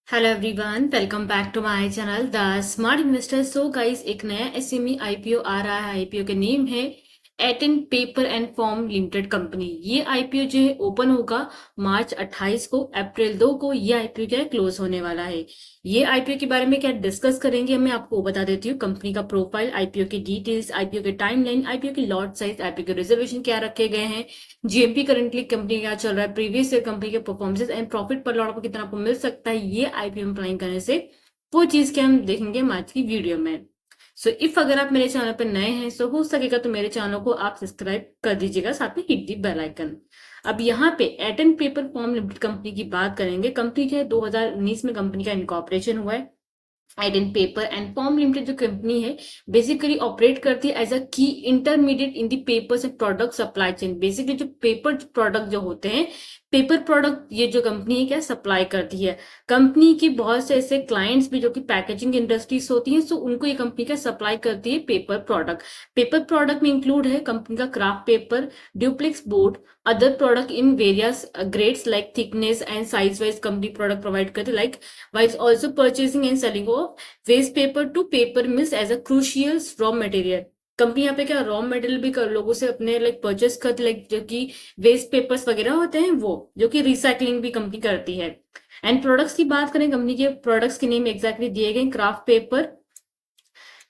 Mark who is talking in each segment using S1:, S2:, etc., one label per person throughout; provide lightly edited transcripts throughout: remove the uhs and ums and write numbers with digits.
S1: Hello everyone, welcome back to my channel the smart investor. So guys, एक नया SME IPO आ रहा है। IPO के नेम है Eton paper and form limited company. ये IPO जो है ओपन होगा मार्च 28 को। अप्रैल 2 को ये आईपीओ क्या है क्लोज होने वाला है। ये आईपीओ के बारे में क्या डिस्कस करेंगे, मैं आपको बता देती हूँ। कंपनी का प्रोफाइल, आईपीओ की डिटेल्स, आईपीओ के टाइमलाइन, आईपीओ की लॉट साइज, आईपीओ के रिजर्वेशन क्या रखे गए हैं, जीएमपी करंटली कंपनी क्या चल रहा है, प्रीवियस ईयर कंपनी के परफॉर्मेंस एंड प्रॉफिट पर लॉट आपको कितना आपको मिल सकता है, ये आईपीओ में प्लान करने से वो चीज के हम देखेंगे आज की वीडियो में। सो इफ अगर आप मेरे चैनल पर नए हैं तो हो सकेगा तो मेरे चैनल को आप सब्सक्राइब कर दीजिएगा, साथ में हिट दी बेल आइकन। अब यहाँ पे Eton paper form limited company की बात करेंगे। कंपनी जो है 2019 में कंपनी का इनकॉर्पोरेशन हुआ है। Eton paper and form limited जो कंपनी है बेसिकली ऑपरेट करती है एज अ की intermediate in the papers and product supply chain. Basically जो पेपर प्रोडक्ट जो होते हैं, पेपर प्रोडक्ट ये जो कंपनी है क्या सप्लाई करती है। कंपनी की बहुत से ऐसे क्लाइंट्स भी जो कि पैकेजिंग इंडस्ट्रीज होती हैं, सो उनको ये कंपनी क्या सप्लाई करती है पेपर प्रोडक्ट। पेपर प्रोडक्ट में इंक्लूड है कंपनी का kraft paper, duplex board, other product in various grades like thickness and size wise company product provide करती है। Like while also purchasing and selling of waste paper to paper mills as a crucial raw material। Company यहाँ पे क्या raw material भी कर लोगों से अपने लाइक परचेस करती, लाइक जो कि वेस्ट पेपर्स वगैरह होते हैं वो, जो कि रिसाइकलिंग भी कंपनी करती है। एंड प्रोडक्ट्स की बात करें, कंपनी के प्रोडक्ट्स के नेम एग्जैक्टली दिए गए, craft paper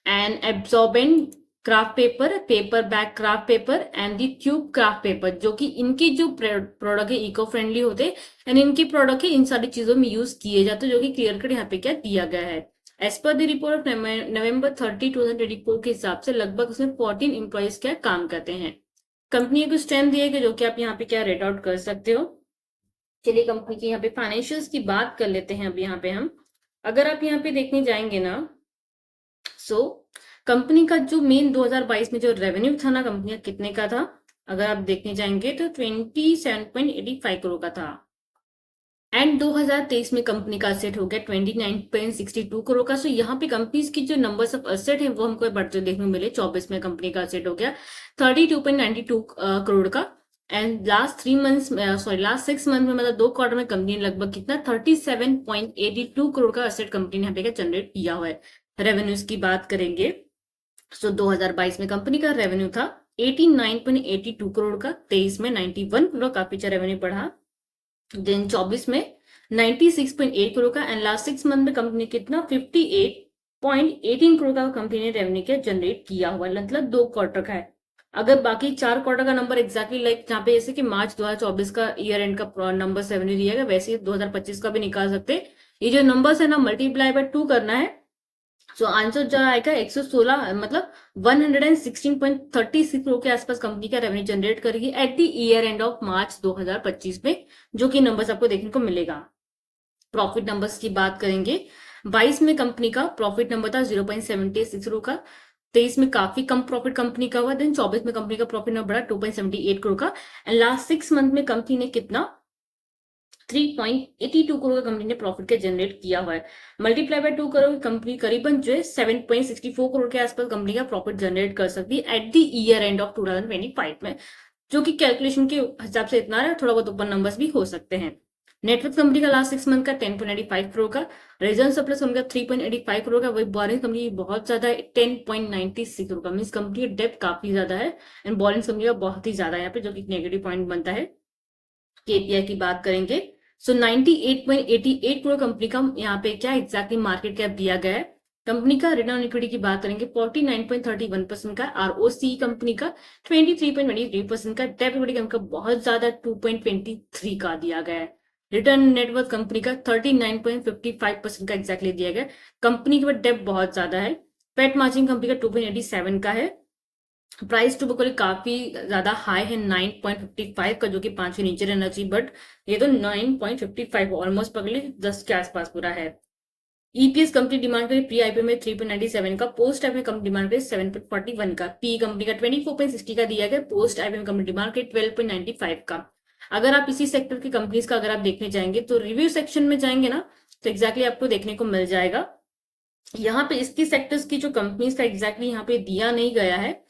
S1: and absorbent craft paper, paper bag craft paper and the tube craft paper, जो कि इनकी जो प्रोडक्ट है इको फ्रेंडली होते हैं एंड इनकी प्रोडक्ट है इन सारी चीजों में यूज किए जाते हैं, जो कि क्लियर कट यहाँ पे क्या दिया गया है। As per the report of November 30 2024 के हिसाब से लगभग उसमें 14 एम्प्लॉइज क्या काम करते हैं। कंपनी को स्ट्रेंथ दिए गए जो कि आप यहाँ पे क्या रेट आउट कर सकते हो। चलिए कंपनी की यहाँ पे फाइनेंशियल्स की बात कर लेते हैं। अब यहाँ पे हम अगर आप यहाँ पे देखने जाएंगे ना, सो कंपनी का जो मेन 2022 में जो रेवेन्यू था ना कंपनी का कितने का था, अगर आप देखने जाएंगे तो 27.85 करोड़ का था। एंड 2023 में कंपनी का असेट हो गया 29.62 करोड़ का। सो यहाँ पे कंपनीज की जो नंबर्स ऑफ असेट है वो हमको बढ़ते देखने को मिले। 24 में कंपनी का असेट हो गया 32.92 करोड़ का। And last 3 months last 6 month में मतलब 2 क्वार्टर में कंपनी ने लगभग कितना 37.82 करोड़ का असेट कंपनी ने यहाँ पे जनरेट किया हुआ है। रेवेन्यूज की बात करेंगे, सो 2022 में कंपनी का रेवेन्यू था 89.82 करोड़ का, 23 में 91 करोड़, काफी अच्छा रेवेन्यू बढ़ा। देन 24 में 96.8 करोड़ का। एंड लास्ट 6 मंथ में कंपनी कितना 58.18 करोड़ का कंपनी ने रेवेन्यू क्या जनरेट किया हुआ, मतलब 2 क्वार्टर का है। अगर बाकी 4 क्वार्टर का नंबर एग्जैक्टली लाइक जहाँ पे जैसे कि मार्च 2024 का ईयर एंड का नंबर रेवेन्यू दिया गया, वैसे ही 2025 का भी निकाल सकते। ये जो नंबर्स है ना मल्टीप्लाई बाय 2 करना है। सो आंसर जो आएगा 116 मतलब 116.36 करोड़ के आसपास कंपनी का रेवेन्यू जनरेट करेगी at the year end of March 2025 में, जो कि नंबर्स आपको देखने को मिलेगा। प्रॉफिट नंबर्स की बात करेंगे, 22 में कंपनी का प्रॉफिट नंबर था 0.76 करोड़ का, 23 में काफी कम प्रॉफिट कंपनी का हुआ। देन 24 में कंपनी का प्रॉफिट नंबर बढ़ा 2.78 करोड़ का। एंड लास्ट 6 मंथ में कंपनी ने कितना 3.82 करोड़ का कंपनी ने प्रॉफिट के जनरेट किया हुआ है। मल्टीप्लाई बाय 2 करोड़ कंपनी करीबन जो है 7.64 करोड़ के आसपास कंपनी का प्रॉफिट जनरेट कर सकती है at the year end of 2025 में, जो कि कैलकुलेशन के हिसाब से इतना है, थोड़ा बहुत ऊपर नंबर्स भी हो सकते हैं। नेटवर्क कंपनी का लास्ट 6 मंथ का 10.85 करोड़ का, रिजर्व सरप्लस कंपनी का 3.85 करोड़ का, वही बोरिंग कंपनी बहुत ज्यादा है 10.96 करोड़ का। मीन कंपनी का डेप्थ काफी ज्यादा है एंड बोरिंग कंपनी का बहुत ही ज्यादा है यहाँ पे, जो कि नेगेटिव पॉइंट बनता है। केपीआई की बात करेंगे, सो 98.88 करोड़ कंपनी का यहाँ पे क्या एग्जैक्टली मार्केट कैप दिया गया है। कंपनी का रिटर्न ऑन इक्विटी की बात करेंगे 49.31% का, आरओसी कंपनी का 23.23% का, डेब्ट इक्विटी कंपनी का बहुत ज्यादा 2.23 का दिया गया है। रिटर्न नेटवर्थ कंपनी का 39.55% का एग्जैक्टली दिया गया है। कंपनी के पास डेब्ट बहुत ज्यादा है। पेट मार्जिन कंपनी का 2.87 का है। प्राइस टू बुक काफी ज्यादा हाई है 9.55 का, जो कि 5 के नीचे रहना चाहिए, बट ये तो 9.55 ऑलमोस्ट पकड़ 10 के आसपास पूरा है। ईपीएस कंपनी डिमांड करी प्री आईपीओ में 3.97 का, पोस्ट आईपीओ में कंपनी डिमांड करी 7.41 का, पी कंपनी का 24.60 का दिया गया, पोस्ट आईपीओ में कंपनी डिमांड करी 12.95 का। अगर आप इसी सेक्टर की कंपनीज का अगर आप देखने जाएंगे तो रिव्यू सेक्शन में जाएंगे ना, तो एग्जैक्टली आपको देखने को मिल जाएगा। यहाँ पे इसकी सेक्टर्स की जो कंपनीज का एग्जैक्टली यहाँ पे दिया नहीं गया है।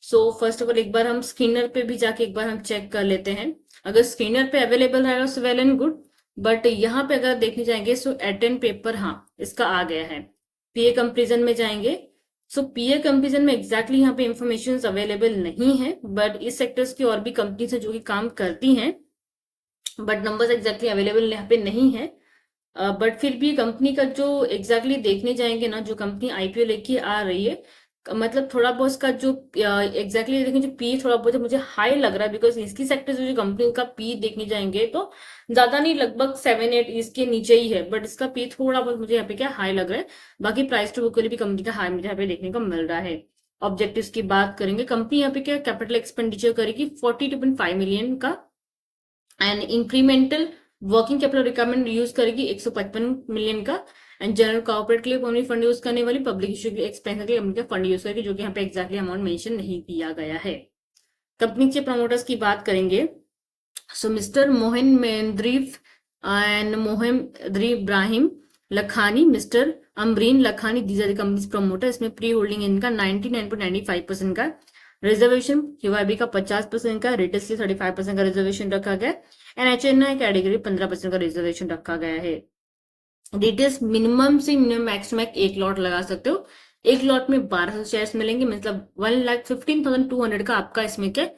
S1: सो फर्स्ट ऑफ ऑल एक बार हम स्क्रीनर पे भी जाके एक बार हम चेक कर लेते हैं। अगर स्क्रीनर पे अवेलेबल रहेगा so well and good, but यहाँ पे अगर देखने जाएंगे सो एटेन पेपर, हाँ इसका आ गया है। पीए कंपेरिजन में जाएंगे, सो पीए कंपेरिजन में एग्जैक्टली यहाँ पे इंफॉर्मेशन अवेलेबल नहीं है, बट इस सेक्टर्स की और भी कंपनीज है जो कि काम करती हैं, बट नंबर्स एग्जैक्टली अवेलेबल यहाँ पे नहीं है। बट फिर भी कंपनी का जो एग्जैक्टली देखने जाएंगे ना, जो कंपनी आईपीओ लेके आ रही है, मतलब थोड़ा बहुत इसका जो एग्जैक्टली देखें, जो पी थोड़ा बहुत मुझे हाई लग रहा है, बिकॉज इसकी सेक्टर से जो कंपनी का पी देखने जाएंगे तो ज्यादा नहीं, लगभग 7-8 इसके नीचे ही है, बट इसका पी थोड़ा बहुत मुझे यहाँ पे क्या हाई लग रहा है। बाकी प्राइस टू बुक के लिए भी कंपनी का हाई मुझे यहाँ पे देखने को मिल रहा है। ऑब्जेक्टिव्स की बात करेंगे, कंपनी यहाँ पे क्या कैपिटल एक्सपेंडिचर करेगी 42.5 मिलियन का, and incremental working capital requirement use करेगी 155 मिलियन का, एंड जनरल कॉर्पोरेट के लिए अपनी फंड यूज करने वाली, पब्लिक इश्यू के एक्सपेंस के लिए अपने फंड यूज करेगी, जो कि यहाँ पे एग्जैक्टली अमाउंट मेंशन नहीं किया गया है। कंपनी के प्रमोटर्स की बात करेंगे, सो मिस्टर मोहन मेंद्रीफ and Mohammed Ibrahim Lakhani, mister Amreen Lakhani, these are the companies promoter. इसमें प्री होल्डिंग इनका 99.95% का, रिजर्वेशन क्यूआईबी का 50% का, रिटेल से 35% का रिजर्वेशन रखा गया, एंड एचएनआई कैटेगरी 15% का रिजर्वेशन रखा गया है। डिटेल्स मिनिमम से मिनिमम मैक्स मैक्स एक लॉट लगा सकते हो, एक लॉट में 1200 शेयर्स मिलेंगे, मतलब 1,15,200 का आपका इसमें क्या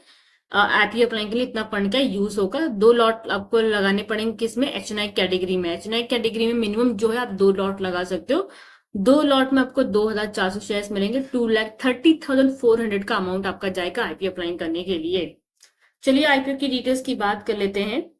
S1: आईपीओ अप्लाई के लिए इतना फंड का यूज होगा। 2 लॉट आपको लगाने पड़ेंगे किसमें, एचएनआई कैटेगरी में। एचएनआई कैटेगरी में मिनिमम जो है आप 2 लॉट लगा सकते हो, 2 लॉट में आपको 2,400 शेयर्स मिलेंगे, 2,30,400 का अमाउंट आपका जाएगा आईपीओ अप्लाई करने के लिए। चलिए आईपीओ की डिटेल्स की बात कर लेते हैं।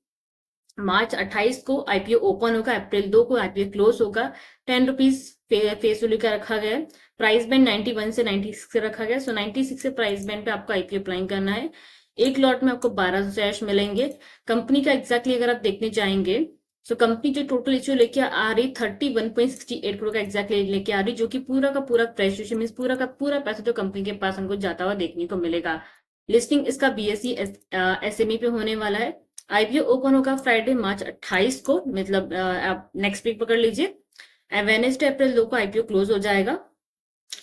S1: मार्च 28 को आईपीओ ओपन होगा, अप्रैल 2 को आईपीओ क्लोज होगा, 10 रुपीज फेस वैल्यू का रखा गया है, प्राइस बैंड 91 से 96 से रखा गया, सो 96 से प्राइस बैंड पे आपको आईपीओ अप्लाई करना है। एक लॉट में आपको 1200 शेयर्स मिलेंगे। कंपनी का एग्जैक्टली अगर आप देखने चाहेंगे, सो कंपनी जो टोटल इश्यू लेके आ रही 31.68 करोड़ का एग्जैक्टली लेके आ रही, जो कि पूरा का पूरा प्रेस मीन पूरा का पूरा पैसा जो कंपनी के पास हमको जाता हुआ देखने को मिलेगा। लिस्टिंग इसका बीएसई एसएमई पे होने वाला है। आईपीओ ओपन होगा फ्राइडे मार्च 28 को, मतलब आप नेक्स्ट वीक पकड़ लीजिए, वेनेसडे अप्रैल 2 को आईपीओ क्लोज हो जाएगा।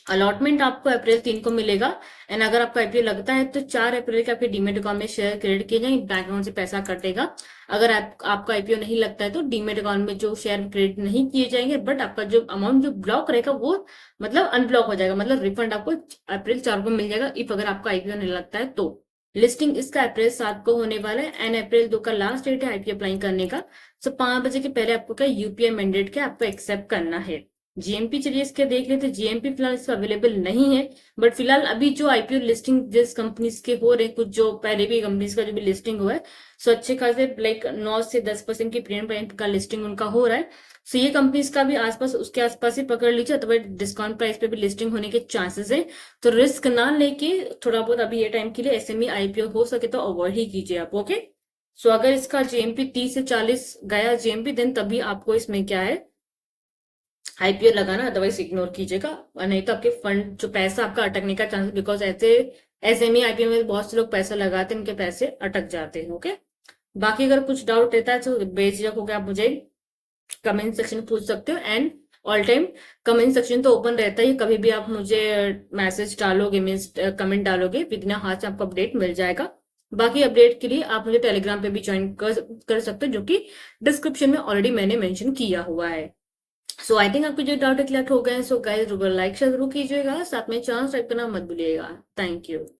S1: अलॉटमेंट आपको अप्रैल 3 को मिलेगा, एंड अगर आपका आईपीओ लगता है तो 4 अप्रैल के आपके डीमेट अकाउंट में शेयर क्रेडिट किए जाएंगे, बैंक अकाउंट से पैसा कटेगा। अगर आपका आईपीओ नहीं लगता है तो डीमेट अकाउंट में जो शेयर क्रेडिट नहीं किए जाएंगे, बट आपका जो अमाउंट जो ब्लॉक रहेगा वो मतलब अनब्लॉक हो जाएगा, मतलब रिफंड आपको अप्रैल 4 को मिल जाएगा, इफ अगर आपका आईपीओ नहीं लगता है तो। लिस्टिंग इसका अप्रैल 7 को होने वाला है, एंड अप्रैल 2 का लास्ट डेट है आईपीओ अप्लाई करने का। सो 5 बजे के पहले आपको क्या यूपीआई मैंडेट क्या आपको एक्सेप्ट करना है। जीएमपी चलिए इसके देख लेते हैं। जीएमपी फिलहाल इसका अवेलेबल नहीं है, बट फिलहाल अभी जो आईपीओ लिस्टिंग जिस कंपनीज के हो रहे हैं, कुछ जो पहले भी कंपनीज का जो भी लिस्टिंग हुआ है, सो अच्छे खासे लाइक 9 से 10% की प्रीमियम का लिस्टिंग उनका हो रहा है। सो ये कंपनीज का भी आसपास उसके आसपास ही पकड़ लीजिए, अथवा डिस्काउंट प्राइस पे भी लिस्टिंग होने के चांसेस है, तो रिस्क ना लेके थोड़ा बहुत अभी ये टाइम के लिए एसएमई आईपीओ हो सके तो अवॉइड ही कीजिए आप, ओके। सो अगर इसका जीएमपी 30 से 40 गया जीएमपी, देन तभी आपको इसमें क्या है आईपीओ लगाना, अदरवाइज इग्नोर कीजिएगा, नहीं तो आपके फंड जो पैसा आपका अटकने का चांस, बिकॉज ऐसे एसएमई आईपीओ में बहुत से लोग पैसा लगाते हैं, उनके पैसे अटक जाते हैं, ओके। बाकी अगर कुछ डाउट रहता है तो बेझिझक होकर आप मुझे कमेंट सेक्शन में पूछ सकते हो, and all time comment section तो ओपन रहता है, कभी भी आप मुझे मैसेज डालोगे, मीन्स कमेंट डालोगे, विदिन हाथ से आपको अपडेट मिल जाएगा। बाकी अपडेट के लिए आप मुझे टेलीग्राम पे भी ज्वाइन कर सकते हो, जो कि डिस्क्रिप्शन में ऑलरेडी मैंने मेंशन किया हुआ है। सो आई थिंक आपके जो डाउट क्लियर हो गए हैं। सो गाइस लाइक शेयर जरूर कीजिएगा, साथ में चैनल सब्सक्राइब करना मत भूलिएगा। Thank you.